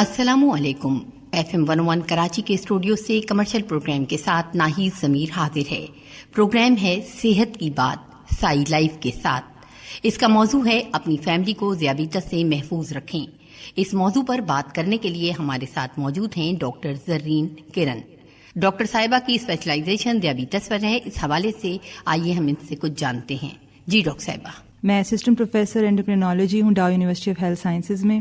السلام علیکم. FM 101 کراچی کے اسٹوڈیو سے کمرشل پروگرام کے ساتھ ناہید ضمیر حاضر ہے. پروگرام ہے صحت کی بات سائی لائف کے ساتھ. اس کا موضوع ہے اپنی فیملی کو ذیابیطس سے محفوظ رکھیں. اس موضوع پر بات کرنے کے لیے ہمارے ساتھ موجود ہیں ڈاکٹر زرین کرن. ڈاکٹر صاحبہ کی اسپیشلائزیشن ذیابیطس پر ہے. اس حوالے سے آئیے ہم ان سے کچھ جانتے ہیں. جی ڈاکٹر صاحبہ. میں اسسٹنٹ پروفیسر اینڈوکرینالوجی ہوں ڈاؤ یونیورسٹی آف ہیلتھ سائنسز میں.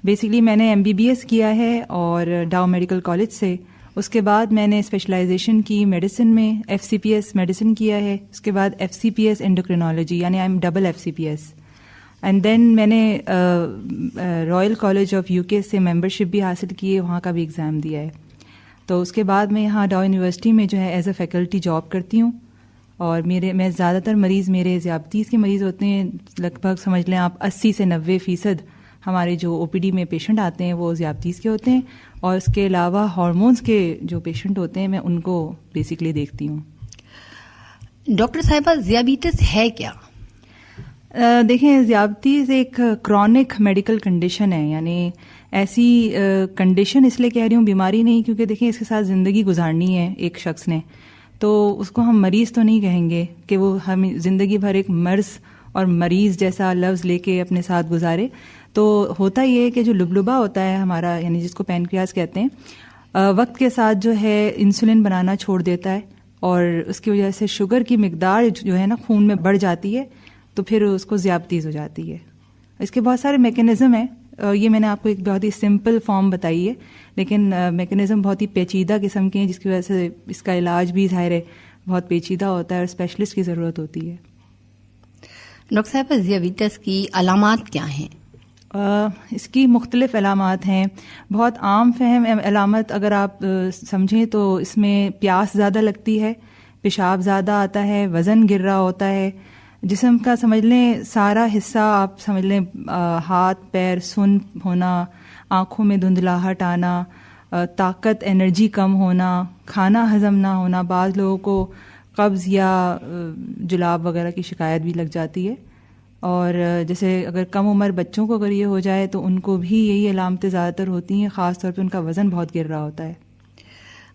بیسکلی میں نے MBBS کیا ہے اور ڈاؤ میڈیکل کالج سے. اس کے بعد میں نے اسپیشلائزیشن کی میڈیسن میں FCPS میڈیسن کیا ہے. اس کے بعد FCPS اینڈوکرینالوجی یعنی I am double FCPS. And then میں نے رائل کالج آف UK سے ممبرشپ بھی حاصل کی ہے, وہاں کا بھی ایگزام دیا ہے. تو اس کے بعد میں یہاں ڈاؤ یونیورسٹی میں جو ہے ایز اے فیکلٹی جاب کرتی ہوں. اور میں زیادہ تر مریض میرے ذیابیطس کے مریض ہوتے ہیں. لگ بھگ سمجھ لیں آپ 80 سے 90% ہمارے جو OPD میں پیشنٹ آتے ہیں وہ ذیابیطس کے ہوتے ہیں. اور اس کے علاوہ ہارمونز کے جو پیشنٹ ہوتے ہیں میں ان کو بیسکلی دیکھتی ہوں. ڈاکٹر صاحبہ ذیابیطس ہے کیا؟ دیکھیں, ذیابیطس ایک کرونک میڈیکل کنڈیشن ہے. یعنی ایسی کنڈیشن اس لیے کہہ رہی ہوں, بیماری نہیں, کیونکہ دیکھیں اس کے ساتھ زندگی گزارنی ہے ایک شخص نے, تو اس کو ہم مریض تو نہیں کہیں گے کہ وہ ہم زندگی بھر ایک مرض اور مریض جیسا لفظ لے کے اپنے ساتھ گزارے. تو ہوتا یہ ہے کہ جو لبلبا ہوتا ہے ہمارا, یعنی جس کو پینکریاس کہتے ہیں, وقت کے ساتھ جو ہے انسولن بنانا چھوڑ دیتا ہے اور اس کی وجہ سے شوگر کی مقدار جو ہے نا خون میں بڑھ جاتی ہے, تو پھر اس کو ذیابیطس ہو جاتی ہے. اس کے بہت سارے میکینزم ہیں. یہ میں نے آپ کو ایک بہت ہی سمپل فارم بتائی ہے, لیکن میکینزم بہت ہی پیچیدہ قسم کے ہیں, جس کی وجہ سے اس کا علاج بھی ظاہر ہے بہت پیچیدہ ہوتا ہے اور اسپیشلسٹ کی ضرورت ہوتی ہے. ڈاکٹر صاحب ذیابیطس کی علامات کیا ہیں؟ اس کی مختلف علامات ہیں. بہت عام فہم علامت اگر آپ سمجھیں تو اس میں پیاس زیادہ لگتی ہے, پیشاب زیادہ آتا ہے, وزن گر رہا ہوتا ہے, جسم کا سمجھ لیں سارا حصہ آپ سمجھ لیں, ہاتھ پیر سن ہونا, آنکھوں میں دھندلاہٹ آنا, طاقت انرجی کم ہونا, کھانا ہضم نہ ہونا. بعض لوگوں کو قبض یا جلاب وغیرہ کی شکایت بھی لگ جاتی ہے. اور جیسے اگر کم عمر بچوں کو اگر یہ ہو جائے تو ان کو بھی یہی علامتیں زیادہ تر ہوتی ہیں, خاص طور پہ ان کا وزن بہت گر رہا ہوتا ہے.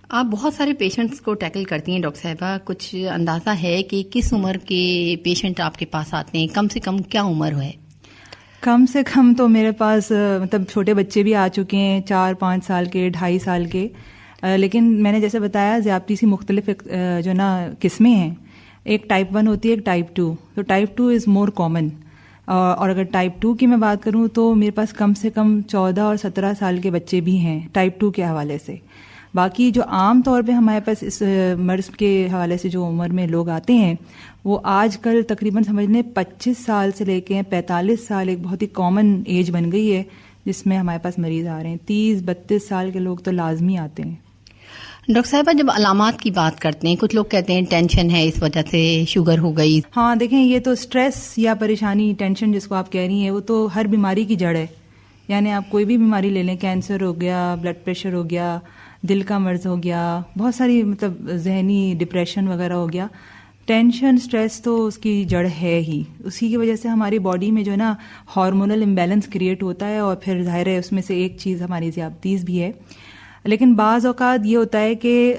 آپ بہت سارے پیشنٹس کو ٹیکل کرتی ہیں ڈاکٹر صاحبہ, کچھ اندازہ ہے کہ کس عمر کے پیشنٹ آپ کے پاس آتے ہیں؟ کم سے کم کیا عمر ہے؟ کم سے کم تو میرے پاس مطلب چھوٹے بچے بھی آ چکے ہیں, 4-5 سال کے, 2.5 سال کے. لیکن میں نے جیسے بتایا ذیابیطس کی مختلف جو نا قسمیں ہیں. ایک ٹائپ 1 ہوتی ہے, ایک ٹائپ 2. تو ٹائپ 2 از مور کامن. اور اگر ٹائپ 2 کی میں بات کروں تو میرے پاس کم سے کم 14 اور 17 سال کے بچے بھی ہیں ٹائپ 2 کے حوالے سے. باقی جو عام طور پہ ہمارے پاس اس مرض کے حوالے سے جو عمر میں لوگ آتے ہیں وہ آج کل تقریباً سمجھ لیں 25 سال سے لے کے 45 سال ایک بہت ہی کامن ایج بن گئی ہے جس میں ہمارے پاس مریض آ رہے ہیں. 30-32 سال کے لوگ تو لازمی آتے ہیں. ڈاکٹر صاحبہ جب علامات کی بات کرتے ہیں, کچھ لوگ کہتے ہیں ٹینشن ہے اس وجہ سے شوگر ہو گئی. ہاں دیکھیں, یہ تو اسٹریس یا پریشانی, ٹینشن جس کو آپ کہہ رہی ہیں, وہ تو ہر بیماری کی جڑ ہے. یعنی آپ کوئی بھی بیماری لے لیں, کینسر ہو گیا, بلڈ پریشر ہو گیا, دل کا مرض ہو گیا, بہت ساری مطلب ذہنی ڈپریشن وغیرہ ہو گیا. ٹینشن اسٹریس تو اس کی جڑ ہے ہی. اسی کی وجہ سے ہماری باڈی میں جو ہے نا ہارمونل امبیلنس کریٹ ہوتا ہے, اور پھر ظاہر ہے اس میں سے ایک چیز ہماری ذیابیطس بھی ہے. لیکن بعض اوقات یہ ہوتا ہے کہ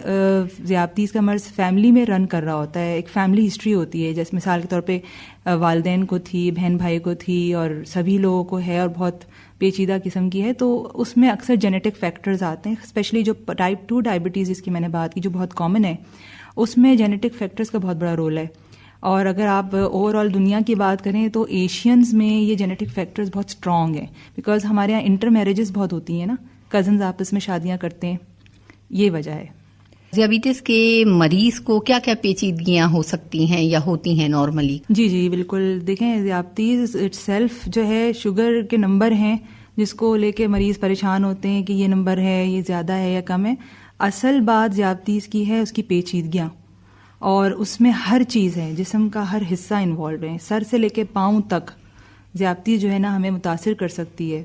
ذیابیطس کا مرض فیملی میں رن کر رہا ہوتا ہے, ایک فیملی ہسٹری ہوتی ہے, جیسے مثال کے طور پہ والدین کو تھی, بہن بھائی کو تھی, اور سبھی لوگوں کو ہے, اور بہت پیچیدہ قسم کی ہے. تو اس میں اکثر جینیٹک فیکٹرز آتے ہیں, اسپیشلی جو ٹائپ 2 ڈائبٹیز جس کی میں نے بات کی جو بہت کامن ہے, اس میں جینیٹک فیکٹرز کا بہت بڑا رول ہے. اور اگر آپ اوور آل دنیا کی بات کریں تو ایشینز میں یہ جینیٹک فیکٹرز بہت اسٹرانگ ہیں, بیکاز ہمارے یہاں انٹر میرجز بہت ہوتی ہیں نا, کزنز آپس میں شادیاں کرتے ہیں, یہ وجہ ہے. ذیابیطس کے مریض کو کیا کیا پیچیدگیاں ہو سکتی ہیں یا ہوتی ہیں نارملی؟ جی بالکل. دیکھیں ذیابیطس اٹ سیلف جو ہے شوگر کے نمبر ہیں جس کو لے کے مریض پریشان ہوتے ہیں کہ یہ نمبر ہے, یہ زیادہ ہے یا کم ہے. اصل بات ذیابیطس کی ہے اس کی پیچیدگیاں, اور اس میں ہر چیز ہے, جسم کا ہر حصہ انوالو ہے, سر سے لے کے پاؤں تک ذیابیطس جو ہے نا ہمیں متاثر کر سکتی ہے.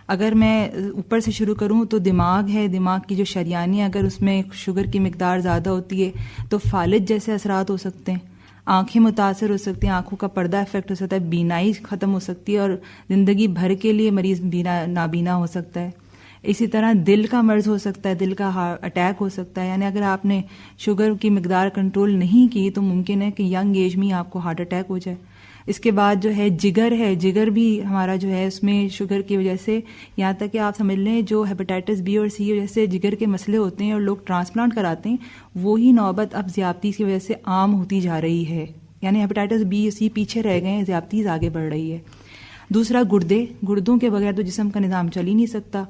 اگر میں اوپر سے شروع کروں تو دماغ ہے, دماغ کی جو شریانی اگر اس میں شوگر کی مقدار زیادہ ہوتی ہے تو فالج جیسے اثرات ہو سکتے ہیں, آنکھیں متاثر ہو سکتی ہیں, آنکھوں کا پردہ افیکٹ ہو سکتا ہے, بینائی ختم ہو سکتی ہے, اور زندگی بھر کے لیے مریض نابینا ہو سکتا ہے. اسی طرح دل کا مرض ہو سکتا ہے, دل کا اٹیک ہو سکتا ہے. یعنی اگر آپ نے شوگر کی مقدار کنٹرول نہیں کی تو ممکن ہے کہ ینگ ایج میں آپ کو ہارٹ اٹیک ہو جائے. اس کے بعد جو ہے جگر ہے, جگر بھی ہمارا جو ہے اس میں شوگر کی وجہ سے یہاں تک کہ آپ سمجھ لیں جو ہیپیٹائٹس بی اور سی کی وجہ سے جگر کے مسئلے ہوتے ہیں اور لوگ ٹرانسپلانٹ کراتے ہیں, وہی نوبت اب ذیابطیس کی وجہ سے عام ہوتی جا رہی ہے. یعنی ہیپیٹائٹس بی سی پیچھے رہ گئے ہیں, ذیابطیس آگے بڑھ رہی ہے. دوسرا گردے, گردوں کے بغیر تو جسم کا نظام چل ہی نہیں سکتا.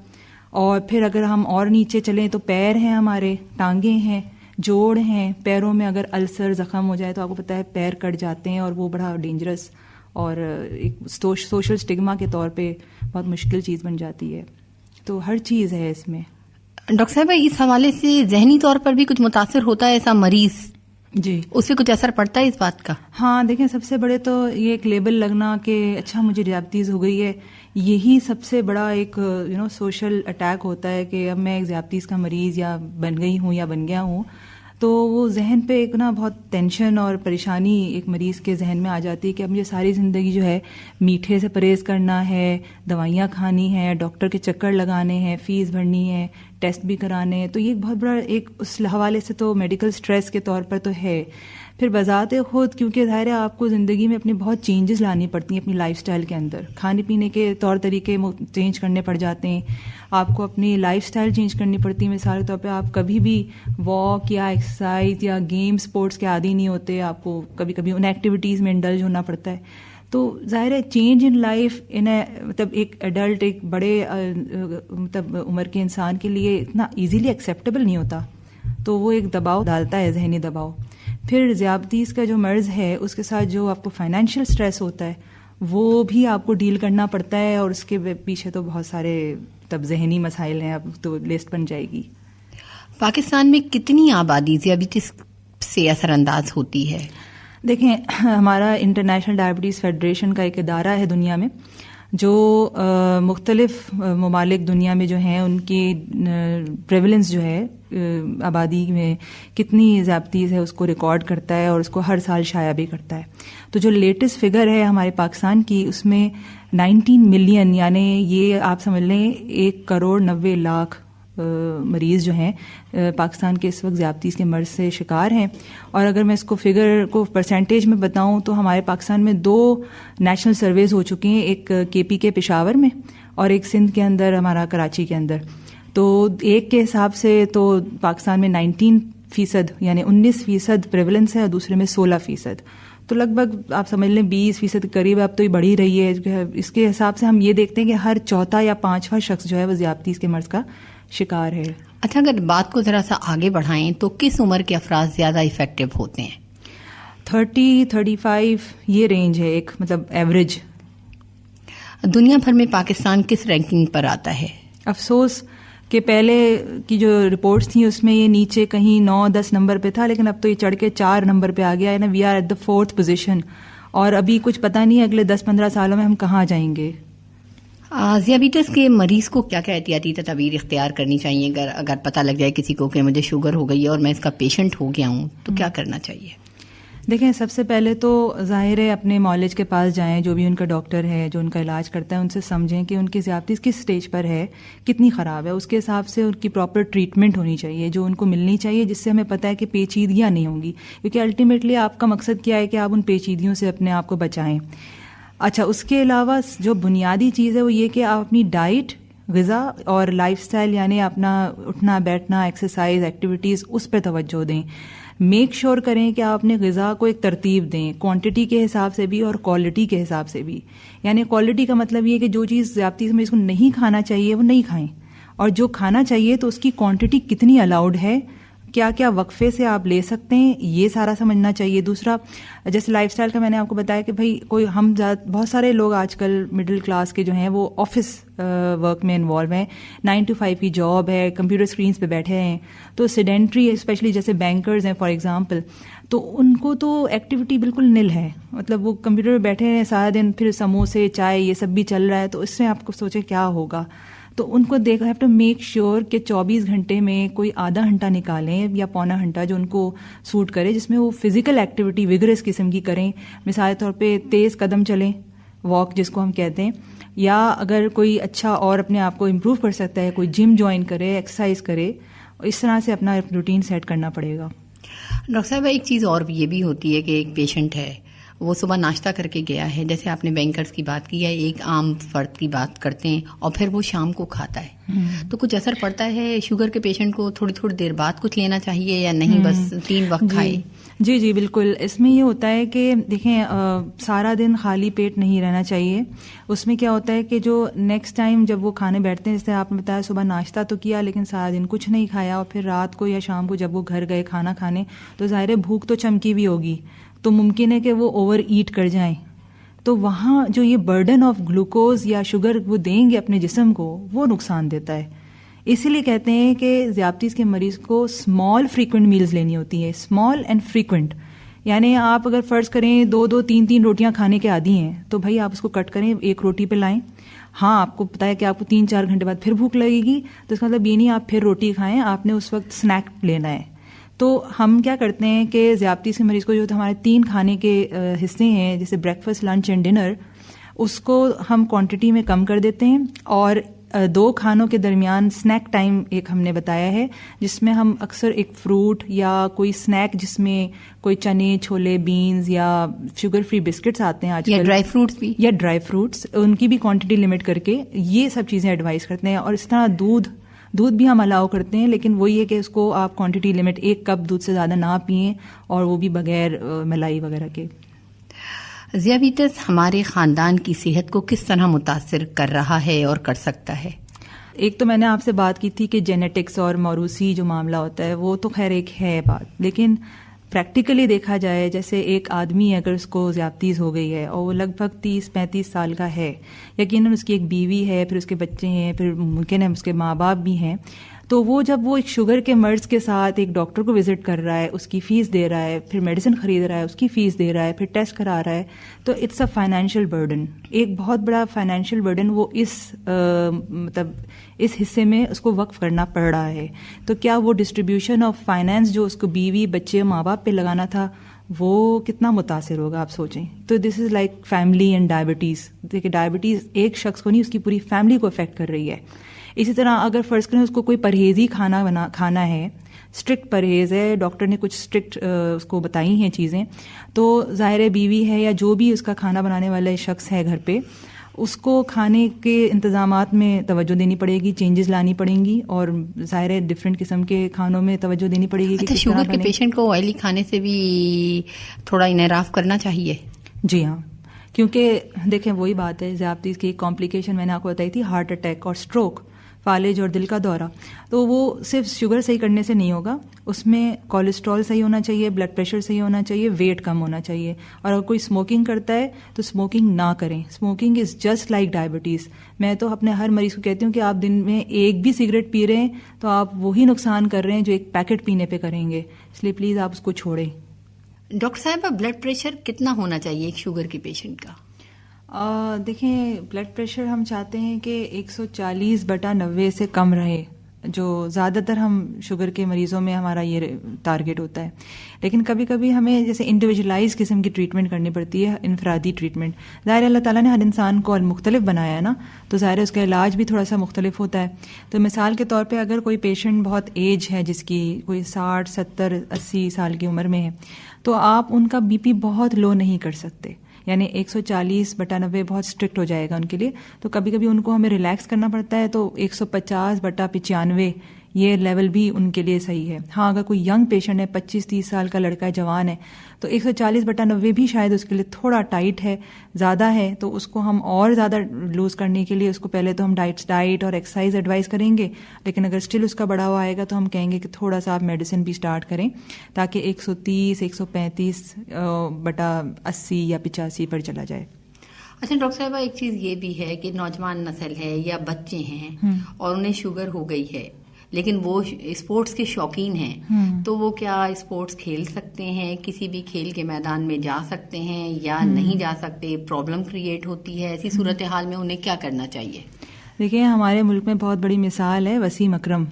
اور پھر اگر ہم اور نیچے چلیں تو پیر ہیں ہمارے, ٹانگیں ہیں, جوڑ ہیں. پیروں میں اگر السر زخم ہو جائے تو آپ کو پتہ ہے پیر کٹ جاتے ہیں اور وہ بڑا ڈینجرس اور ایک سوشل اسٹگما کے طور پہ بہت مشکل چیز بن جاتی ہے. تو ہر چیز ہے اس میں. ڈاکٹر صاحبہ اس حوالے سے ذہنی طور پر بھی کچھ متاثر ہوتا ہے ایسا مریض؟ جی, اس پہ کچھ اثر پڑتا ہے اس بات کا؟ ہاں دیکھیں, سب سے بڑے تو یہ ایک لیبل لگنا کہ اچھا مجھے ذیابطیس ہو گئی ہے, یہی سب سے بڑا ایک سوشل اٹیک ہوتا ہے کہ اب میں ایک ذیابطیس کا مریض یا بن گئی ہوں یا بن گیا ہوں. تو وہ ذہن پہ ایک بہت ٹینشن اور پریشانی ایک مریض کے ذہن میں آ جاتی ہے کہ اب مجھے ساری زندگی جو ہے میٹھے سے پرہیز کرنا ہے, دوائیاں کھانی ہیں, ڈاکٹر کے چکر لگانے ہیں, فیس بھرنی ہے, ٹیسٹ بھی کرانے ہیں. تو یہ بہت بڑا ایک اس حوالے سے تو میڈیکل سٹریس کے طور پر تو ہے. پھر بذات خود کیونکہ ظاہر ہے آپ کو زندگی میں اپنی بہت چینجز لانی پڑتی ہیں اپنی لائف سٹائل کے اندر, کھانے پینے کے طور طریقے چینج کرنے پڑ جاتے ہیں, آپ کو اپنی لائف سٹائل چینج کرنی پڑتی ہے. مثال کے طور پہ آپ کبھی بھی واک یا ایکسرسائز یا گیم اسپورٹس کے عادی نہیں ہوتے, آپ کو کبھی کبھی ان ایکٹیویٹیز میں انڈلج ہونا پڑتا ہے. تو ظاہر ہے چینج ان لائف مطلب ایک ایڈلٹ, ایک بڑے مطلب عمر کے انسان کے لیے اتنا ایزیلی ایکسیپٹیبل نہیں ہوتا. تو وہ ایک دباؤ ڈالتا ہے, ذہنی دباؤ. پھر ذیابطیس کا جو مرض ہے اس کے ساتھ جو آپ کو فائنینشیل سٹریس ہوتا ہے وہ بھی آپ کو ڈیل کرنا پڑتا ہے, اور اس کے پیچھے تو بہت سارے تب ذہنی مسائل ہیں, اب تو لسٹ بن جائے گی. پاکستان میں کتنی آبادی ذیابطیس سے اثر انداز ہوتی ہے؟ دیکھیں, ہمارا انٹرنیشنل ڈائبٹیز فیڈریشن کا ایک ادارہ ہے دنیا میں جو مختلف ممالک دنیا میں جو ہیں ان کی پریولنس جو ہے آبادی میں کتنی ذیابطیس ہے اس کو ریکارڈ کرتا ہے اور اس کو ہر سال شائع بھی کرتا ہے. تو جو لیٹسٹ فگر ہے ہمارے پاکستان کی اس میں 19 ملین یعنی یہ آپ سمجھ لیں 1,90,00,000 مریض جو ہیں پاکستان کے اس وقت ذیابطیس کے مرض سے شکار ہیں. اور اگر میں اس کو فگر کو پرسنٹیج میں بتاؤں تو ہمارے پاکستان میں 2 نیشنل سرویز ہو چکی ہیں, ایک KP کے پشاور میں اور ایک سندھ کے اندر ہمارا کراچی کے اندر. تو ایک کے حساب سے تو پاکستان میں 19% یعنی 19% پریولنس ہے اور دوسرے میں 16%. تو لگ بھگ آپ سمجھ لیں 20% کے قریب اب تو یہ بڑھی رہی ہے. اس کے حساب سے ہم یہ دیکھتے ہیں کہ ہر چوتھا یا پانچواں شخص جو ہے وہ ذیابطیس کے مرض کا شکار ہے. اچھا, اگر بات کو ذرا سا آگے بڑھائیں تو کس عمر کے افراد زیادہ افیکٹو ہوتے ہیں؟ 30-35 یہ رینج ہے ایک مطلب ایوریج. دنیا بھر میں پاکستان کس رینکنگ پر آتا ہے؟ افسوس کہ پہلے کی جو رپورٹس تھیں اس میں یہ نیچے کہیں 9-10 نمبر پہ تھا, لیکن اب تو یہ چڑھ کے 4 نمبر پہ آ گیا ہے نا. We are at the 4th position, اور ابھی کچھ پتہ نہیں اگلے 10-15 سالوں میں ہم کہاں جائیں گے. ذیابیطس کے مریض کو کیا کیا احتیاطی تدابیر اختیار کرنی چاہیے اگر پتہ لگ جائے کسی کو کہ مجھے شوگر ہو گئی ہے اور میں اس کا پیشنٹ ہو گیا ہوں تو کیا کرنا چاہیے؟ دیکھیں, سب سے پہلے تو ظاہر ہے اپنے معالج کے پاس جائیں, جو بھی ان کا ڈاکٹر ہے جو ان کا علاج کرتا ہے ان سے سمجھیں کہ ان کی ذیابطیس کس سٹیج پر ہے, کتنی خراب ہے. اس کے حساب سے ان کی پراپر ٹریٹمنٹ ہونی چاہیے جو ان کو ملنی چاہیے, جس سے ہمیں پتہ ہے کہ پیچیدگیاں نہیں ہوں گی, کیونکہ الٹیمیٹلی آپ کا مقصد کیا ہے کہ آپ ان پیچیدگیوں سے اپنے آپ کو بچائیں. اچھا, اس کے علاوہ جو بنیادی چیز ہے وہ یہ کہ آپ اپنی ڈائٹ, غذا اور لائف سٹائل یعنی اپنا اٹھنا بیٹھنا, ایکسرسائز, ایکٹیویٹیز اس پہ توجہ دیں. میک شور کریں کہ آپ اپنے غذا کو ایک ترتیب دیں, کوانٹٹی کے حساب سے بھی اور کوالٹی کے حساب سے بھی. یعنی کوالٹی کا مطلب یہ کہ جو چیز ذیابطیس میں اس کو نہیں کھانا چاہیے وہ نہیں کھائیں, اور جو کھانا چاہیے تو اس کی کوانٹٹی کتنی الاؤڈ ہے, کیا کیا وقفے سے آپ لے سکتے ہیں, یہ سارا سمجھنا چاہیے. دوسرا, جیسے لائف سٹائل کا میں نے آپ کو بتایا کہ بھائی کوئی ہم بہت سارے لوگ آج کل مڈل کلاس کے جو ہیں وہ آفس ورک میں انوالو ہیں, 9 to 5 کی جاب ہے, کمپیوٹر اسکرینس پہ بیٹھے ہیں, تو سیڈنٹری اسپیشلی جیسے بینکرز ہیں فار ایگزامپل, تو ان کو تو ایکٹیویٹی بالکل نل ہے. مطلب وہ کمپیوٹر پہ بیٹھے ہیں سارا دن, پھر سموسے چائے یہ سب بھی چل رہا ہے, تو اس سے آپ کو سوچیں کیا ہوگا. تو ان کو ہیو ٹو میک شیور کہ 24 گھنٹے میں کوئی آدھا گھنٹہ نکالیں یا پونا گھنٹہ جو ان کو سوٹ کرے, جس میں وہ فزیکل ایکٹیویٹی وگرس قسم کی کریں. مثال طور پہ تیز قدم چلیں, واک جس کو ہم کہتے ہیں, یا اگر کوئی اچھا اور اپنے آپ کو امپروو کر سکتا ہے کوئی جم جوائن کرے, ایکسرسائز کرے, اس طرح سے اپنا روٹین سیٹ کرنا پڑے گا. ڈاکٹر صاحب ایک چیز اور یہ بھی ہوتی ہے کہ ایک پیشنٹ ہے, وہ صبح ناشتہ کر کے گیا ہے, جیسے آپ نے بینکرز کی بات کی ہے, ایک عام فرد کی بات کرتے ہیں, اور پھر وہ شام کو کھاتا ہے, تو کچھ اثر پڑتا ہے شوگر کے پیشنٹ کو تھوڑی تھوڑی دیر بعد کچھ لینا چاہیے یا نہیں, بس 3 وقت کھائے؟ جی بالکل. اس میں یہ ہوتا ہے کہ دیکھیں سارا دن خالی پیٹ نہیں رہنا چاہیے. اس میں کیا ہوتا ہے کہ جو نیکسٹ ٹائم جب وہ کھانے بیٹھتے ہیں, جیسے آپ نے بتایا صبح ناشتہ تو کیا لیکن سارا دن کچھ نہیں کھایا, اور پھر رات کو یا شام کو جب وہ گھر گئے کھانا کھانے, تو ظاہر ہے بھوک تو چمکی بھی ہوگی, تو ممکن ہے کہ وہ اوور ایٹ کر جائیں. تو وہاں جو یہ برڈن آف گلوکوز یا شوگر وہ دیں گے اپنے جسم کو, وہ نقصان دیتا ہے. اسی لیے کہتے ہیں کہ ذیابطیس کے مریض کو اسمال فریکوینٹ میلز لینی ہوتی ہے, اسمال اینڈ فریکوینٹ. یعنی آپ اگر فرض کریں 2 3 روٹیاں کھانے کے عادی ہیں, تو بھائی آپ اس کو کٹ کریں, 1 روٹی پہ لائیں. ہاں آپ کو پتا ہے کہ آپ کو 3-4 گھنٹے بعد پھر بھوک لگے گی, تو اس کا مطلب یہ نہیں آپ پھر روٹی کھائیں, آپ نے اس وقت اسنیک لینا ہے. تو ہم کیا کرتے ہیں کہ ذیابطیس کے مریض کو جو ہمارے 3 کھانے کے حصے ہیں, جیسے breakfast, lunch and dinner, اس کو ہم کوانٹٹی میں کم کر دیتے ہیں, اور 2 کھانوں کے درمیان اسنیک ٹائم ایک ہم نے بتایا ہے, جس میں ہم اکثر ایک فروٹ یا کوئی اسنیک جس میں کوئی چنے, چھولے, بینز یا شوگر فری بسکٹس آتے ہیں آج کل, یا ڈرائی فروٹس بھی, یا ڈرائی فروٹس, ان کی بھی کوانٹٹی لمٹ کر کے یہ سب چیزیں ایڈوائز کرتے ہیں. اور اس طرح دودھ بھی ہم الاؤ کرتے ہیں, لیکن وہی ہے کہ اس کو آپ کوانٹٹی لمٹ 1 کپ دودھ سے زیادہ نہ پئیں, اور وہ بھی بغیر ملائی وغیرہ کے. ذیابیطس ہمارے خاندان کی صحت کو کس طرح متاثر کر رہا ہے اور کر سکتا ہے؟ ایک تو میں نے آپ سے بات کی تھی کہ جینیٹکس اور موروثی جو معاملہ ہوتا ہے وہ تو خیر ایک ہے بات, لیکن پریکٹیکلی دیکھا جائے, جیسے ایک آدمی اگر اس کو ذیابطیس ہو گئی ہے اور وہ لگ بھگ 30-35 سال کا ہے, یقیناً اس کی ایک بیوی ہے, پھر اس کے بچے ہیں, پھر ممکن ہے اس کے ماں باپ بھی ہیں, تو وہ جب وہ ایک شوگر کے مرض کے ساتھ ایک ڈاکٹر کو وزٹ کر رہا ہے, اس کی فیس دے رہا ہے, پھر میڈیسن خرید رہا ہے, اس کی فیس دے رہا ہے, پھر ٹیسٹ کرا رہا ہے, تو اٹس اے فائنینشیل برڈن, ایک بہت بڑا فائنینشیل برڈن وہ اس حصے میں اس کو وقف کرنا پڑ رہا ہے. تو کیا وہ ڈسٹریبیوشن آف فائنینس جو اس کو بیوی, بچے, ماں باپ پہ لگانا تھا, وہ کتنا متاثر ہوگا آپ سوچیں. تو this is like family and diabetes. دیکھیے ڈائبٹیز ایک شخص کو نہیں, اس کی پوری فیملی کو افیکٹ کر رہی ہے. اسی طرح اگر فرض کریں اس کو کوئی پرہیزی کھانا ہے, اسٹرکٹ پرہیز ہے, ڈاکٹر نے کچھ اسٹرکٹ اس کو بتائی ہیں چیزیں, تو ظاہر بیوی ہے یا جو بھی اس کا کھانا بنانے والا شخص ہے گھر پہ, اس کو کھانے کے انتظامات میں توجہ دینی پڑے گی, چینجز لانی پڑیں گی, اور ظاہر ہے ڈفرینٹ قسم کے کھانوں میں توجہ دینی پڑے گی. اچھا, شوگر کے پیشنٹ کو آئلی کھانے سے بھی تھوڑا انحراف کرنا چاہیے؟ جی ہاں, کیونکہ دیکھیں وہی بات ہے, ذیابطیس کی کمپلیکیشن میں نے آپ کو بتائی تھی, ہارٹ اٹیک اور اسٹروک, فالج اور دل کا دورہ. تو وہ صرف شوگر صحیح کرنے سے نہیں ہوگا, اس میں کولیسٹرول صحیح ہونا چاہیے, بلڈ پریشر صحیح ہونا چاہیے, ویٹ کم ہونا چاہیے. اور اگر کوئی اسموکنگ کرتا ہے تو اسموکنگ نہ کریں. Smoking is just like diabetes. میں تو اپنے ہر مریض کو کہتی ہوں کہ آپ دن میں 1 بھی سگریٹ پی رہے ہیں تو آپ وہی نقصان کر رہے ہیں جو 1 پیکٹ پینے پہ کریں گے, اس لیے پلیز آپ اس کو چھوڑیں. ڈاکٹر صاحبہ, بلڈ پریشر کتنا ہونا چاہیے ایک شوگر کے پیشنٹ کا؟ دیکھیں بلڈ پریشر ہم چاہتے ہیں کہ 140/90 سے کم رہے, جو زیادہ تر ہم شوگر کے مریضوں میں ہمارا یہ ٹارگٹ ہوتا ہے. لیکن کبھی کبھی ہمیں جیسے انڈیویجولائز قسم کی ٹریٹمنٹ کرنی پڑتی ہے, انفرادی ٹریٹمنٹ. ظاہر اللہ تعالیٰ نے ہر انسان کو مختلف بنایا ہے نا, تو ظاہر اس کا علاج بھی تھوڑا سا مختلف ہوتا ہے. تو مثال کے طور پہ اگر کوئی پیشنٹ بہت ایج ہے, جس کی کوئی 60, 70, 80 سال کی عمر میں ہے, تو آپ ان کا بی پی بہت لو نہیں کر سکتے, یعنی 140/90 بہت اسٹرکٹ ہو جائے گا ان کے لیے. تو کبھی کبھی ان کو ہمیں ریلیکس کرنا پڑتا ہے, تو 150/95 یہ لیول بھی ان کے لیے صحیح ہے. ہاں اگر کوئی ینگ پیشنٹ ہے, 25-30 سال کا لڑکا ہے, جوان ہے, تو 140/90 بھی شاید اس کے لیے تھوڑا ٹائٹ ہے, زیادہ ہے. تو اس کو ہم اور زیادہ لوز کرنے کے لیے اس کو پہلے تو ہم ڈائٹ اور ایکسرسائز ایڈوائز کریں گے, لیکن اگر اسٹل اس کا بڑا ہوا آئے گا تو ہم کہیں گے کہ تھوڑا سا آپ میڈیسن بھی اسٹارٹ کریں, تاکہ 130-135/80 یا 85 پر چلا جائے. اچھا ڈاکٹر صاحبہ, ایک چیز یہ بھی ہے کہ نوجوان نسل ہے یا بچے ہیں اور انہیں شوگر ہو گئی ہے, لیکن وہ اسپورٹس کے شوقین ہیں, تو وہ کیا اسپورٹس کھیل سکتے ہیں, کسی بھی کھیل کے میدان میں جا سکتے ہیں یا نہیں جا سکتے؟ پرابلم کریٹ ہوتی ہے ایسی صورتحال میں, انہیں کیا کرنا چاہیے؟ دیکھیں ہمارے ملک میں بہت بڑی مثال ہے وسیم اکرم.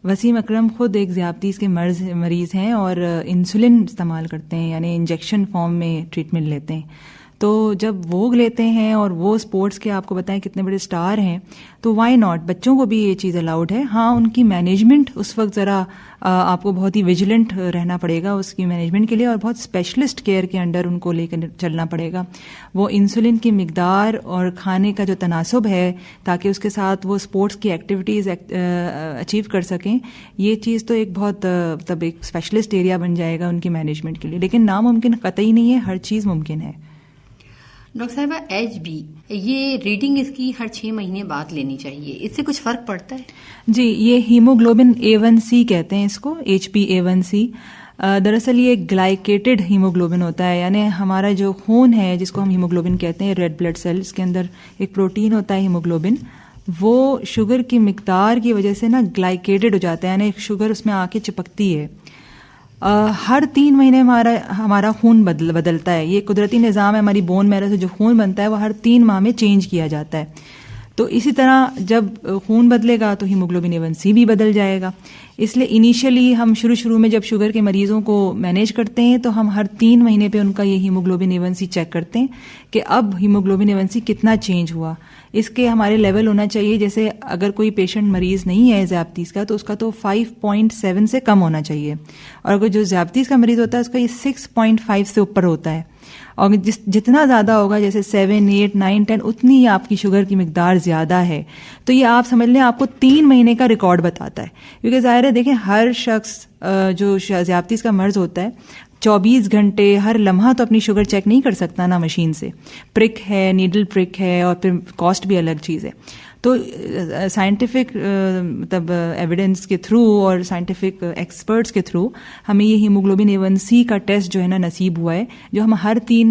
وسیم اکرم خود ایک ذیابطیس کے مریض ہیں اور انسولن استعمال کرتے ہیں, یعنی انجیکشن فارم میں ٹریٹمنٹ لیتے ہیں. تو جب وہ لیتے ہیں اور وہ اسپورٹس کے آپ کو بتائیں کتنے بڑے اسٹار ہیں, تو وائی ناٹ, بچوں کو بھی یہ چیز الاؤڈ ہے. ہاں ان کی مینجمنٹ اس وقت ذرا آپ کو بہت ہی ویجیلنٹ رہنا پڑے گا اس کی مینجمنٹ کے لیے, اور بہت اسپیشلسٹ کیئر کے انڈر ان کو لے کر چلنا پڑے گا. وہ انسولین کی مقدار اور کھانے کا جو تناسب ہے تاکہ اس کے ساتھ وہ اسپورٹس کی ایکٹیویٹیز اچیو کر سکیں, یہ چیز تو ایک بہت مطلب ایک اسپیشلسٹ ایریا بن جائے گا ان کی مینجمنٹ کے لیے. لیکن ناممکن قطعی نہیں ہے, ہر چیز ممکن ہے. ڈاکٹر صاحبہ, ایچ بی, یہ ریڈنگ اس کی ہر 6 مہینے بعد لینی چاہیے, اس سے کچھ فرق پڑتا ہے؟ جی, یہ ہیموگلوبن A1C کہتے ہیں اس کو, HbA1c. دراصل یہ گلائکیٹڈ ہیموگلوبن ہوتا ہے, یعنی ہمارا جو خون ہے جس کو ہم ہیموگلوبن کہتے ہیں, ریڈ بلڈ سیل, اس کے اندر ایک پروٹین ہوتا ہے ہیموگلوبن, وہ شوگر کی مقدار کی وجہ سے نا گلائکیٹڈ ہو جاتا ہے, یعنی شوگر اس میں آ کے چپکتی ہے. ہر 3 مہینے ہمارا خون بدلتا ہے. یہ قدرتی نظام ہے, ہماری بون میرو سے جو خون بنتا ہے وہ ہر 3 ماہ میں چینج کیا جاتا ہے. تو اسی طرح جب خون بدلے گا تو ہیموگلوبن A1C بھی بدل جائے گا. اس لیے انیشلی ہم شروع میں جب شوگر کے مریضوں کو مینیج کرتے ہیں تو ہم ہر 3 مہینے پہ ان کا یہ ہیموگلوبن A1C چیک کرتے ہیں کہ اب ہیموگلوبن A1C کتنا چینج ہوا. اس کے ہمارے لیول ہونا چاہیے, جیسے اگر کوئی پیشنٹ مریض نہیں ہے ذیابطیس کا تو اس کا تو 5.7 سے کم ہونا چاہیے, اور اگر جو ذیابطیس کا مریض ہوتا ہے اس کا یہ 6.5 سے اوپر ہوتا ہے. اور جتنا زیادہ ہوگا, جیسے 7, 8, 9, 10, اتنی آپ کی شوگر کی مقدار زیادہ ہے. تو یہ آپ سمجھ لیں آپ کو 3 مہینے کا ریکارڈ بتاتا ہے, کیونکہ ظاہر ہے دیکھیں ہر شخص جو ذیابطیس کا مرض ہوتا ہے 24 گھنٹے ہر لمحہ تو اپنی شوگر چیک نہیں کر سکتا نا مشین سے. پرک ہے, نیڈل پرک ہے, اور پھر کاسٹ بھی الگ چیز ہے. تو سائنٹیفک مطلب ایویڈنس کے تھرو اور سائنٹیفک ایکسپرٹس کے تھرو ہمیں یہ ہیموگلوبن A1C کا ٹیسٹ جو ہے نا نصیب ہوا ہے, جو ہم ہر 3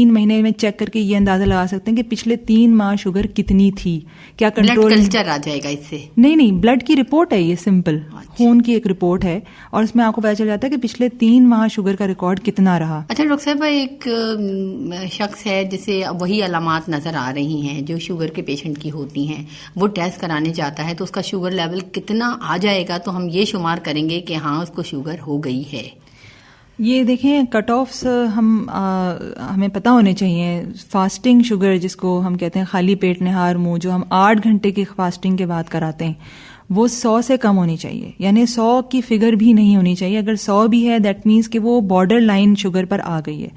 مہینے میں چیک کر کے یہ اندازہ لگا سکتے ہیں کہ پچھلے 3 ماہ شوگر کتنی تھی, کیا کنٹرول. بلڈ کلچر آ جائے گا اس سے؟ نہیں, بلڈ کی رپورٹ ہے یہ, سمپل خون کی ایک رپورٹ ہے, اور اس میں آپ کو پتا چل جاتا ہے کہ پچھلے 3 ماہ شوگر کا ریکارڈ کتنا رہا. اچھا ڈاکٹر صاحبہ, ایک شخص ہے جسے وہی علامات نظر آ رہی ہیں جو شوگر کے پیشنٹ کی ہوتی ہیں, وہ ٹیسٹ کرانے جاتا ہے تو اس کا شوگر لیول کتنا آ جائے گا تو ہم یہ شمار کریں گے کہ ہاں اس کو شوگر ہو گئی ہے؟ یہ دیکھیں کٹ آفس ہمیں پتہ ہونے چاہیے. فاسٹنگ شوگر جس کو ہم کہتے ہیں خالی پیٹ نہار منہ, جو ہم 8 گھنٹے کی فاسٹنگ کے بعد کراتے ہیں, وہ 100 سے کم ہونی چاہیے, یعنی 100 کی فگر بھی نہیں ہونی چاہیے. اگر 100 بھی ہے دیٹ مینس کہ وہ بارڈر لائن شوگر پر آ گئی ہے.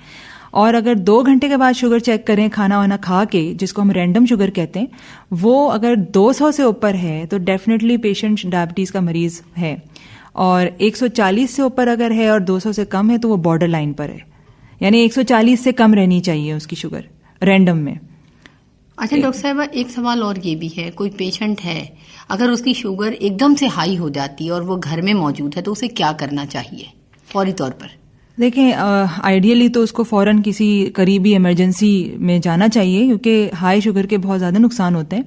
اور اگر 2 گھنٹے کے بعد شوگر چیک کریں کھانا وانا کھا کے, جس کو ہم رینڈم شوگر کہتے ہیں, وہ اگر 200 سے اوپر ہے تو ڈیفینیٹلی پیشنٹ ڈائبٹیز کا مریض ہے, اور 140 سے اوپر اگر ہے اور 200 سے کم ہے تو وہ بارڈر لائن پر ہے, یعنی 140 سے کم رہنی چاہیے اس کی شوگر رینڈم میں. اچھا ڈاکٹر صاحبہ, ایک سوال اور یہ بھی ہے, کوئی پیشنٹ ہے اگر اس کی شوگر ایک دم سے ہائی ہو جاتی ہے اور وہ گھر میں موجود ہے تو اسے کیا کرنا چاہیے فوری طور پر؟ دیکھیں آئیڈیلی تو اس کو فوراً کسی قریبی ایمرجنسی میں جانا چاہیے, کیونکہ ہائی شوگر کے بہت زیادہ نقصان ہوتے ہیں.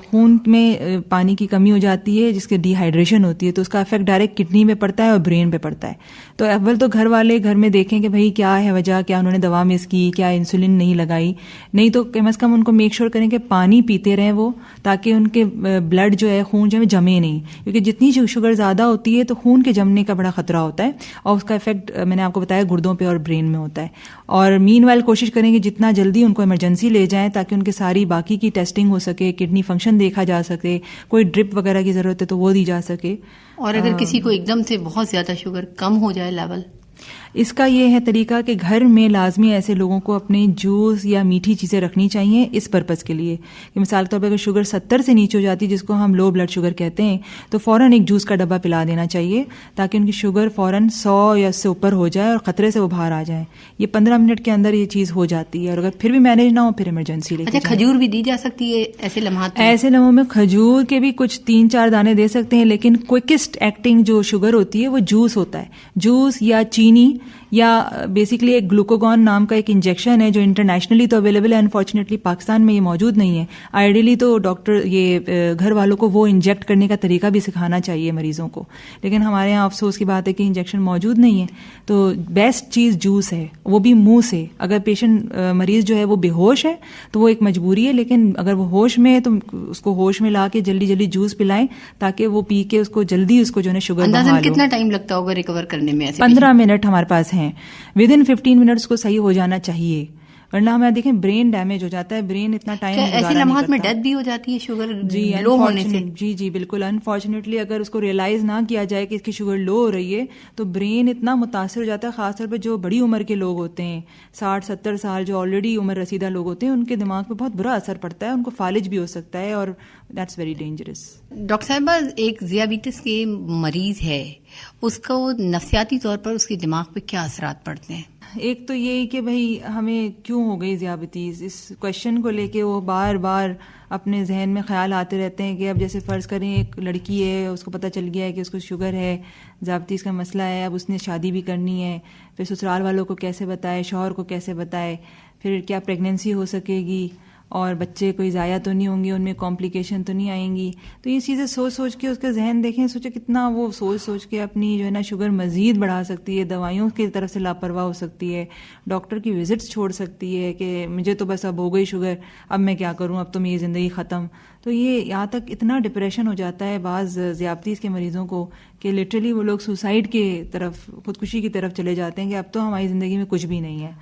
خون میں پانی کی کمی ہو جاتی ہے جس کی ڈی ہائیڈریشن ہوتی ہے, تو اس کا افیکٹ ڈائریکٹ کڈنی پہ پڑتا ہے اور برین پہ پڑتا ہے. تو اول تو گھر والے گھر میں دیکھیں کہ بھائی کیا ہے وجہ, کیا انہوں نے دوا مس کی, کیا انسولین نہیں لگائی, نہیں تو کم از کم ان کو میک شیور کریں کہ پانی پیتے رہیں وہ, تاکہ ان کے بلڈ جو ہے خون جو ہے جمے نہیں, کیونکہ جتنی شوگر زیادہ ہوتی ہے تو خون کے جمنے کا بڑا خطرہ ہوتا ہے, اور اس کا افیکٹ میں نے آپ کو بتایا گردوں پہ اور برین میں ہوتا ہے. اور مین وائل کوشش کریں کہ جتنا جلدی ان کو ایمرجنسی لے جائیں تاکہ ان کے ساری باقی کی ٹیسٹنگ ہو سکے, کڈنی فنکشن دیکھا جا سکے, کوئی ڈرپ وغیرہ کی ضرورت ہے تو وہ دی جا سکے. اور اگر کسی کو ایک دم سے بہت زیادہ شوگر کم ہو جائے لیول, اس کا یہ ہے طریقہ کہ گھر میں لازمی ایسے لوگوں کو اپنے جوس یا میٹھی چیزیں رکھنی چاہیے اس پرپز کے لیے کہ مثال کے طور پر اگر شوگر 70 سے نیچے ہو جاتی ہے, جس کو ہم لو بلڈ شوگر کہتے ہیں, تو فوراً ایک جوس کا ڈبہ پلا دینا چاہیے تاکہ ان کی شوگر فوراً 100 یا اس سے اوپر ہو جائے اور خطرے سے وہ باہر آ جائیں. یہ 15 منٹ کے اندر یہ چیز ہو جاتی ہے, اور اگر پھر بھی مینیج نہ ہو پھر ایمرجنسی لے کے. اچھا, کھجور بھی دی جا سکتی ہے ایسے لمحات میں؟ ایسے لمحوں میں کھجور کے بھی کچھ 3-4 دانے دے سکتے ہیں, لیکن کوئکسٹ ایکٹنگ جو شوگر ہوتی ہے وہ جوس ہوتا ہے. جوس یا چینی یا بیسکلی ایک گلوکوگون نام کا ایک انجیکشن ہے جو انٹرنیشنلی تو اویلیبل ہے, انفارچونیٹلی پاکستان میں یہ موجود نہیں ہے. آئیڈیلی تو ڈاکٹر یہ گھر والوں کو وہ انجیکٹ کرنے کا طریقہ بھی سکھانا چاہیے مریضوں کو, لیکن ہمارے یہاں افسوس کی بات ہے کہ انجیکشن موجود نہیں ہے. تو بیسٹ چیز جوس ہے, وہ بھی منہ سے. اگر پیشنٹ مریض جو ہے وہ بے ہوش ہے تو وہ ایک مجبوری ہے, لیکن اگر وہ ہوش میں ہے تو اس کو ہوش میں لا کے جلدی جلدی جوس پلائیں تاکہ وہ پی کے اس کو جلدی اس کو جو ہے شوگر بحال ہو. کتنا ٹائم لگتا ہوگا ریکور کرنے میں؟ 15 منٹ ہمارے پاس ہیں, ود ان 15 منٹس کو صحیح ہو جانا چاہیے. ورنہ ہمیں دیکھیں برین ڈیمیج ہو جاتا ہے, برین اتنا ٹائم ایسے لمحات میں ڈیتھ بھی ہو جاتی ہے شوگر لو ہونے سے. جی بالکل, انفارچونیٹلی اگر اس کو ریئلائز نہ کیا جائے کہ اس کی شوگر لو ہو رہی ہے تو برین اتنا متاثر ہو جاتا ہے, خاص طور پہ جو بڑی عمر کے لوگ ہوتے ہیں 60-70 سال جو آلریڈی عمر رسیدہ لوگ ہوتے ہیں, ان کے دماغ پہ بہت برا اثر پڑتا ہے, ان کو فالج بھی ہو سکتا ہے, اور دیٹس ویری ڈینجرس. ڈاکٹر صاحبہ, ایک ذیابیطس کے مریض ہے, اس کو نفسیاتی طور پر اس کے دماغ پہ کیا اثرات پڑتے ہیں؟ ایک تو یہی کہ بھائی ہمیں کیوں ہو گئی ذیابیطس, اس کویشچن کو لے کے وہ بار بار اپنے ذہن میں خیال آتے رہتے ہیں کہ اب جیسے فرض کریں ایک لڑکی ہے, اس کو پتہ چل گیا ہے کہ اس کو شوگر ہے, ذیابیطس کا مسئلہ ہے, اب اس نے شادی بھی کرنی ہے, پھر سسرال والوں کو کیسے بتائے, شوہر کو کیسے بتائے, پھر کیا پریگنینسی ہو سکے گی, اور بچے کوئی ضائع تو نہیں ہوں گے, ان میں کمپلیکیشن تو نہیں آئیں گی. تو یہ چیزیں سوچ کے اس کا ذہن دیکھیں, سوچے کتنا وہ سوچ کے اپنی جو ہے نا شوگر مزید بڑھا سکتی ہے, دوائیوں کی طرف سے لاپرواہ ہو سکتی ہے, ڈاکٹر کی وزٹس چھوڑ سکتی ہے کہ مجھے تو بس اب ہو گئی شوگر, اب میں کیا کروں, اب تو میری زندگی ختم. تو یہ یہاں تک اتنا ڈپریشن ہو جاتا ہے بعض ذیابیطس کے مریضوں کو کہ لٹرلی وہ لوگ سوسائڈ کی طرف, خودکشی کی طرف چلے جاتے ہیں کہ اب تو ہماری زندگی میں کچھ بھی نہیں ہے.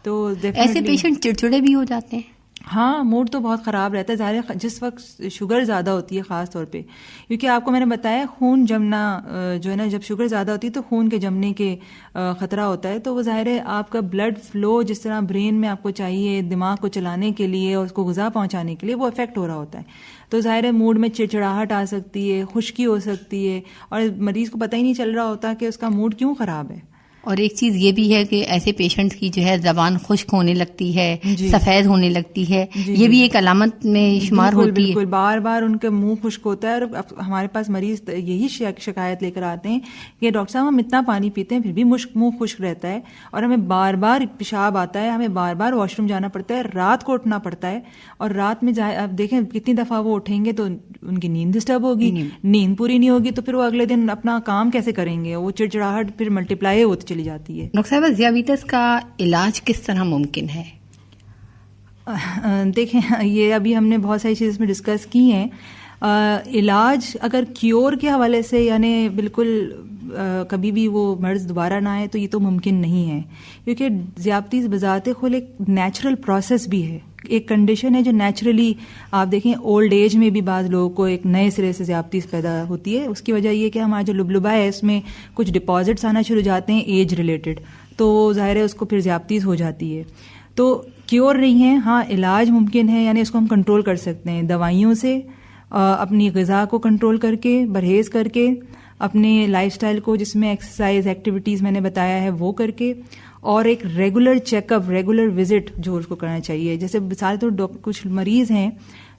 تو ایسے پیشنٹ چڑچڑے بھی ہو جاتے ہیں. ہاں, موڈ تو بہت خراب رہتا ہے ظاہر, جس وقت شوگر زیادہ ہوتی ہے خاص طور پہ, کیونکہ آپ کو میں نے بتایا خون جمنا جو ہے نا, جب شوگر زیادہ ہوتی ہے تو خون کے جمنے کے خطرہ ہوتا ہے, تو وہ ظاہر ہے آپ کا بلڈ فلو جس طرح برین میں آپ کو چاہیے دماغ کو چلانے کے لیے اور اس کو غذا پہنچانے کے لیے, وہ افیکٹ ہو رہا ہوتا ہے. تو ظاہر ہے موڈ میں چڑچڑاہٹ آ سکتی ہے, خشکی ہو سکتی ہے, اور مریض کو پتہ ہی نہیں چل رہا ہوتا کہ اس کا موڈ کیوں خراب ہے. اور ایک چیز یہ بھی ہے کہ ایسے پیشنٹ کی جو ہے زبان خشک ہونے لگتی ہے, سفید ہونے لگتی ہے, یہ بھی ایک علامت میں شمار ہوتی ہے. بالکل, بار بار ان کا منہ خشک ہوتا ہے, اور ہمارے پاس مریض یہی شکایت لے کر آتے ہیں کہ ڈاکٹر صاحب ہم اتنا پانی پیتے ہیں پھر بھی منہ خشک رہتا ہے, اور ہمیں بار بار پیشاب آتا ہے, ہمیں بار بار واش روم جانا پڑتا ہے, رات کو اٹھنا پڑتا ہے, اور رات میں اب دیکھیں کتنی دفعہ وہ اٹھیں گے تو ان کی نیند ڈسٹرب ہوگی, نیند پوری نہیں ہوگی, تو پھر وہ اگلے دن اپنا کام کیسے کریں گے, وہ چڑچڑاہٹ پھر ملٹیپلائی ہوتی چلی جاتی ہے. ڈاکٹر صاحب, ذیابیطس کا علاج کس طرح ممکن ہے؟ دیکھیں, یہ ابھی ہم نے بہت ساری چیزیں میں ڈسکس کی ہیں. علاج اگر کیور کے حوالے سے یعنی بالکل کبھی بھی وہ مرض دوبارہ نہ آئے تو یہ تو ممکن نہیں ہے, کیونکہ ذیابیطس بذات خود ایک نیچرل پروسیس بھی ہے, ایک کنڈیشن ہے جو نیچرلی آپ دیکھیں اولڈ ایج میں بھی بعض لوگوں کو ایک نئے سرے سے ذیابیطس پیدا ہوتی ہے. اس کی وجہ یہ کہ ہمارا جو لبلبا ہے اس میں کچھ ڈپازٹس آنا شروع ہو جاتے ہیں ایج ریلیٹڈ, تو ظاہر ہے اس کو پھر ذیابیطس ہو جاتی ہے. تو کیور نہیں ہے, ہاں علاج ممکن ہے, یعنی اس کو ہم کنٹرول کر سکتے ہیں دوائیوں سے, اپنی غذا کو کنٹرول کر کے, پرہیز کر کے, اپنے لائف سٹائل کو جس میں ایکسرسائز ایکٹیویٹیز میں نے بتایا ہے وہ کر کے, اور ایک regular check up, regular visit جو اس کو کرنا چاہیے. جیسے مثال تو کچھ مریض ہیں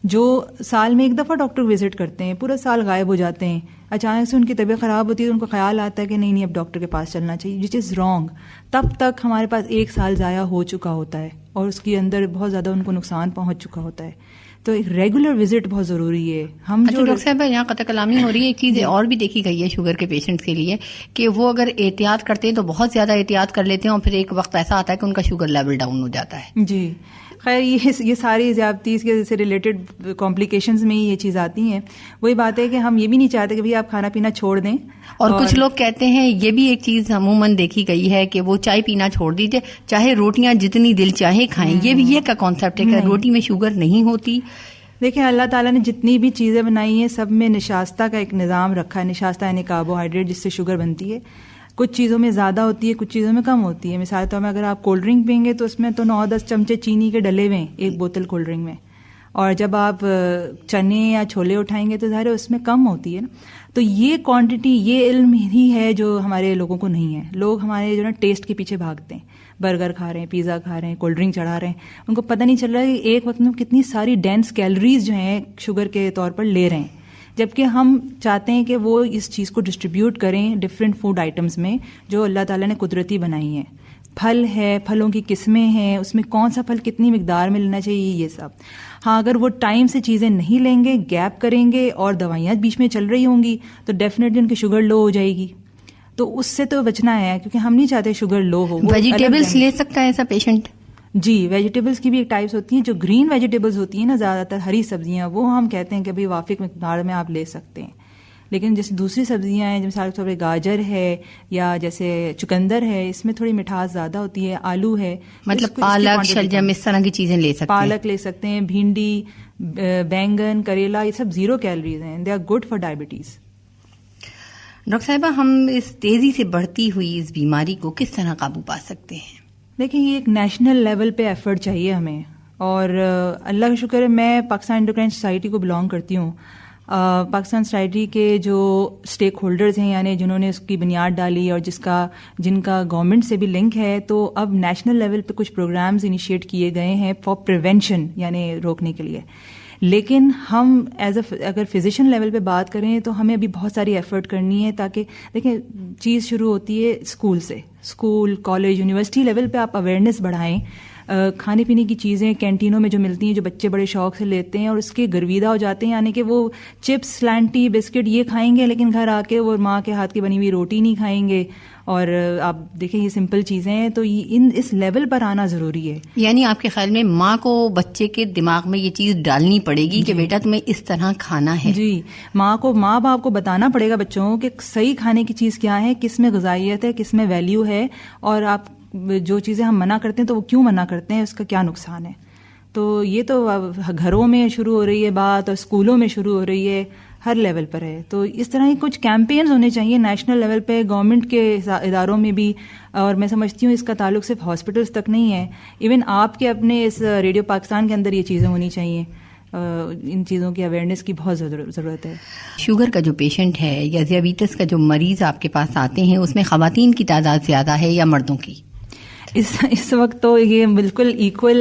جو سال میں ایک دفعہ ڈاکٹر وزٹ کرتے ہیں, پورا سال غائب ہو جاتے ہیں, اچانک سے ان کی طبیعت خراب ہوتی ہے تو ان کو خیال آتا ہے کہ نہیں اب ڈاکٹر کے پاس چلنا چاہیے, وچ از رانگ. تب تک ہمارے پاس ایک سال ضائع ہو چکا ہوتا ہے اور اس کے اندر بہت زیادہ ان کو نقصان پہنچ چکا ہوتا ہے. تو ایک ریگولر وزٹ بہت ضروری ہے. ہم جو ڈاکٹر صاحب یہاں قطع کلامی ہو رہی ہے, ایک چیز اور بھی دیکھی گئی ہے شوگر کے پیشنٹس کے لیے کہ وہ اگر احتیاط کرتے ہیں تو بہت زیادہ احتیاط کر لیتے ہیں, اور پھر ایک وقت ایسا آتا ہے کہ ان کا شوگر لیول ڈاؤن ہو جاتا ہے. جی خیر, یہ ساری ذیابیطس کے سے ریلیٹڈ کمپلیکیشنز میں ہی یہ چیز آتی ہیں. وہی بات ہے کہ ہم یہ بھی نہیں چاہتے کہ بھئی آپ کھانا پینا چھوڑ دیں, اور کچھ لوگ کہتے ہیں یہ بھی ایک چیز عموماً دیکھی گئی ہے کہ وہ چائے پینا چھوڑ دیجیے, چاہے روٹیاں جتنی دل چاہے کھائیں. یہ بھی یہ کا کانسیپٹ ہے کہ روٹی میں شوگر نہیں ہوتی. دیکھیں, اللہ تعالیٰ نے جتنی بھی چیزیں بنائی ہیں سب میں نشاستہ کا ایک نظام رکھا ہے. نشاستہ یعنی کاربوہائیڈریٹ جس سے شوگر بنتی ہے. کچھ چیزوں میں زیادہ ہوتی ہے, کچھ چیزوں میں کم ہوتی ہے. مثال طور میں اگر آپ کولڈ ڈرنک پئیں گے تو اس میں تو 9-10 چمچے چینی کے ڈلے ہوئے ہیں ایک بوتل کولڈ ڈرنک میں, اور جب آپ چنے یا چھولے اٹھائیں گے تو ظاہر اس میں کم ہوتی ہے نا. تو یہ کوانٹٹی, یہ علم ہی ہے جو ہمارے لوگوں کو نہیں ہے. لوگ ہمارے جو نا ٹیسٹ کے پیچھے بھاگتے ہیں, برگر کھا رہے ہیں, پیزا کھا رہے ہیں, کولڈ ڈرنک چڑھا رہے ہیں, ان کو پتہ نہیں چل رہا کہ ایک وقت میں کتنی ساری ڈینس کیلوریز جو ہیں شوگر کے طور پر لے رہے ہیں, جبکہ ہم چاہتے ہیں کہ وہ اس چیز کو ڈسٹریبیوٹ کریں ڈفرینٹ فوڈ آئٹمس میں جو اللہ تعالیٰ نے قدرتی بنائی ہیں. پھل ہے, پھلوں کی قسمیں ہیں, اس میں کون سا پھل کتنی مقدار میں لینا چاہیے, یہ سب. ہاں اگر وہ ٹائم سے چیزیں نہیں لیں گے, گیپ کریں گے اور دوائیاں بیچ میں چل رہی ہوں گی تو ڈیفینیٹلی ان کی شوگر لو ہو جائے گی. تو اس سے تو بچنا ہے کیونکہ ہم نہیں چاہتے شوگر لو ہو. ویجیٹیبلس لے سکتا ہے ایسا پیشنٹ؟ جی, ویجیٹیبلس کی بھی ایک ٹائپس ہوتی ہیں جو گرین ویجیٹیبلس ہوتی ہیں نا, زیادہ تر ہری سبزیاں, وہ ہم کہتے ہیں کہ بھئی وافق مقدار میں آپ لے سکتے ہیں. لیکن جیسے دوسری سبزیاں ہیں، مثال کے طور پہ گاجر ہے یا جیسے چکندر ہے، اس میں تھوڑی مٹھاس زیادہ ہوتی ہے. آلو ہے، مطلب پالک، شلجم، اس طرح کی چیزیں لے سکتے ہیں. پالک لے سکتے ہیں، بھنڈی، بینگن، کریلا، یہ سب 0 کیلوریز ہیں. They are good for diabetes. Doctor صاحبہ، ہم اس تیزی سے بڑھتی ہوئی اس بیماری کو کس طرح قابو پا سکتے ہیں؟ دیکھیں، یہ ایک نیشنل لیول پہ ایفرٹ چاہیے ہمیں، اور اللہ کا شکر ہے میں پاکستان انڈوکرائن سوسائٹی کو بلانگ کرتی ہوں. پاکستان سوسائٹی کے جو اسٹیک ہولڈرز ہیں، یعنی جنہوں نے اس کی بنیاد ڈالی اور جن کا گورنمنٹ سے بھی لنک ہے، تو اب نیشنل لیول پہ کچھ پروگرامز انیشیٹ کیے گئے ہیں فار پریونشن، یعنی روکنے کے لیے. لیکن ہم اگر فزیشین لیول پہ بات کریں تو ہمیں ابھی بہت ساری ایفرٹ کرنی ہے، تاکہ دیکھیں چیز شروع ہوتی ہے اسکول سے. اسکول، کالج، یونیورسٹی لیول پہ آپ اویئرنیس بڑھائیں. کھانے پینے کی چیزیں کینٹینوں میں جو ملتی ہیں، جو بچے بڑے شوق سے لیتے ہیں اور اس کے گرویدہ ہو جاتے ہیں، یعنی کہ وہ چپس، سلانٹی، بسکٹ یہ کھائیں گے، لیکن گھر آ کے وہ ماں کے ہاتھ کی بنی ہوئی روٹی نہیں کھائیں گے. اور آپ دیکھیں یہ سمپل چیزیں ہیں، تو اس لیول پر آنا ضروری ہے. یعنی آپ کے خیال میں ماں کو بچے کے دماغ میں یہ چیز ڈالنی پڑے گی کہ بیٹا تمہیں اس طرح کھانا ہے. جی، ماں باپ کو بتانا پڑے گا بچوں کو کہ صحیح کھانے کی چیز کیا ہے، کس میں غذائیت ہے، کس میں ویلیو ہے، اور آپ جو چیزیں ہم منع کرتے ہیں تو وہ کیوں منع کرتے ہیں، اس کا کیا نقصان ہے. تو یہ تو گھروں میں شروع ہو رہی ہے بات، اور اسکولوں میں شروع ہو رہی ہے، ہر لیول پر ہے. تو اس طرح کے کچھ کیمپینز ہونے چاہیے نیشنل لیول پہ، گورنمنٹ کے اداروں میں بھی. اور میں سمجھتی ہوں اس کا تعلق صرف ہاسپٹلس تک نہیں ہے، ایون آپ کے اپنے اس ریڈیو پاکستان کے اندر یہ چیزیں ہونی چاہیے. ان چیزوں کی اویئرنیس کی بہت ضرورت ہے. شوگر کا جو پیشنٹ ہے یا ذیابیطس کا جو مریض آپ کے پاس آتے ہیں، اس میں خواتین کی تعداد زیادہ ہے یا مردوں کی؟ اس وقت تو یہ بالکل ایکول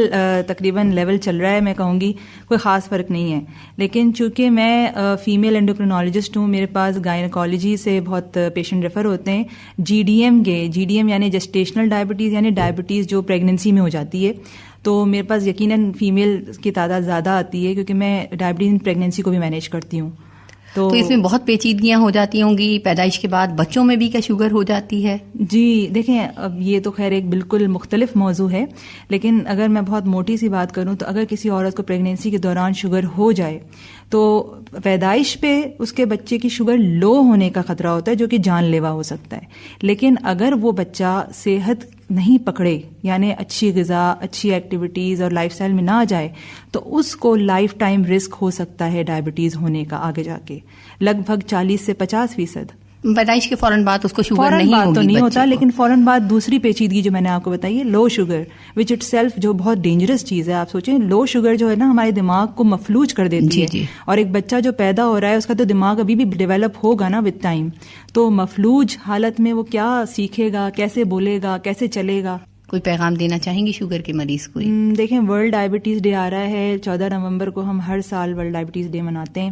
تقریباً لیول چل رہا ہے. میں کہوں گی کوئی خاص فرق نہیں ہے. لیکن چونکہ میں فیمیل انڈوکرینالوجسٹ ہوں، میرے پاس گائنیکالوجی سے بہت پیشنٹ ریفر ہوتے ہیں. جی ڈی ایم یعنی جسٹیشنل ڈائبٹیز، یعنی ڈائبٹیز جو پریگننسی میں ہو جاتی ہے. تو میرے پاس یقیناً فیمیل کی تعداد زیادہ آتی ہے، کیونکہ میں ڈائبٹیز ان پریگننسی کو بھی مینیج کرتی ہوں. تو اس میں بہت پیچیدگیاں ہو جاتی ہوں گی. پیدائش کے بعد بچوں میں بھی کیا شوگر ہو جاتی ہے؟ جی دیکھیں، اب یہ تو خیر ایک بالکل مختلف موضوع ہے، لیکن اگر میں بہت موٹی سی بات کروں تو اگر کسی عورت کو پریگنینسی کے دوران شوگر ہو جائے تو پیدائش پہ اس کے بچے کی شوگر لو ہونے کا خطرہ ہوتا ہے، جو کہ جان لیوا ہو سکتا ہے. لیکن اگر وہ بچہ صحت نہیں پکڑے، یعنی اچھی غذا، اچھی ایکٹیویٹیز اور لائف اسٹائل میں نہ جائے، تو اس کو لائف ٹائم رسک ہو سکتا ہے ڈائبٹیز ہونے کا آگے جا کے، لگ بھگ 40 سے 50%. پیدائش کے فوراً بعد اس کو شوگر فوراً نہیں بعد ہوگی تو نہیں ہوتا، بچے کو. لیکن فوراً بعد دوسری پیچیدگی جو میں نے آپ کو بتائی ہے، لو شوگر، وچ اٹ سیلف جو بہت ڈینجرس چیز ہے. آپ سوچیں لو شوگر جو ہے نا ہمارے دماغ کو مفلوج کر دیتی ہے. اور ایک بچہ جو پیدا ہو رہا ہے اس کا تو دماغ ابھی بھی ڈیولپ ہوگا نا وتھ ٹائم. تو مفلوج حالت میں وہ کیا سیکھے گا، کیسے بولے گا، کیسے چلے گا. کوئی پیغام دینا چاہیں گے شوگر کے مریض کو؟ دیکھیں، ورلڈ ڈائبٹیز ڈے آ رہا ہے 14 نومبر کو. ہم ہر سال ورلڈ ڈائبٹیز ڈے مناتے ہیں،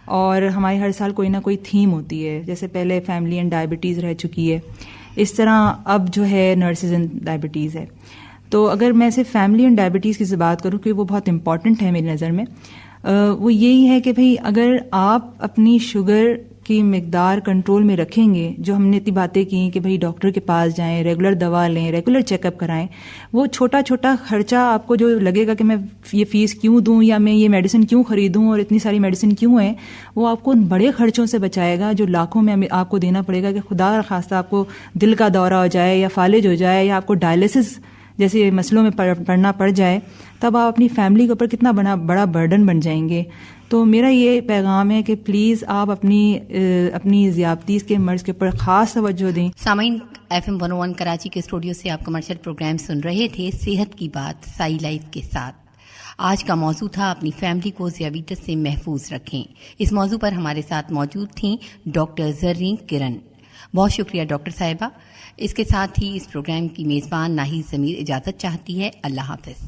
اور ہماری ہر سال کوئی نہ کوئی تھیم ہوتی ہے. جیسے پہلے فیملی اینڈ ڈائبٹیز رہ چکی ہے، اس طرح اب جو ہے نرسز اینڈ ڈائبٹیز ہے. تو اگر میں صرف فیملی اینڈ ڈائبٹیز کی بات کروں کہ وہ بہت امپورٹنٹ ہے میری نظر میں، وہ یہی ہے کہ بھئی اگر آپ اپنی شوگر کی مقدار کنٹرول میں رکھیں گے، جو ہم نے اتنی باتیں کی کہ بھئی ڈاکٹر کے پاس جائیں، ریگولر دوا لیں، ریگولر چیک اپ کرائیں، وہ چھوٹا چھوٹا خرچہ آپ کو جو لگے گا کہ میں یہ فیس کیوں دوں یا میں یہ میڈیسن کیوں خریدوں اور اتنی ساری میڈیسن کیوں ہیں، وہ آپ کو ان بڑے خرچوں سے بچائے گا جو لاکھوں میں آپ کو دینا پڑے گا. کہ خدا خواستہ آپ کو دل کا دورہ ہو جائے یا فالج ہو جائے یا آپ کو ڈائلسس جیسے مسئلوں میں پڑنا پڑ جائے، تب آپ اپنی فیملی کے اوپر کتنا بڑا برڈن بن جائیں گے. تو میرا یہ پیغام ہے کہ پلیز آپ اپنی ذیابطیس کے مرض کے اوپر خاص توجہ دیں. سامعین، FM 101 کراچی کے اسٹوڈیو سے آپ کمرشل پروگرام سن رہے تھے صحت کی بات سائی لائف کے ساتھ. آج کا موضوع تھا اپنی فیملی کو ذیابیطس سے محفوظ رکھیں. اس موضوع پر ہمارے ساتھ موجود تھیں ڈاکٹر زرین کرن. بہت شکریہ ڈاکٹر صاحبہ. اس کے ساتھ ہی اس پروگرام کی میزبان ناہید ضمیر اجازت چاہتی ہے. اللہ حافظ.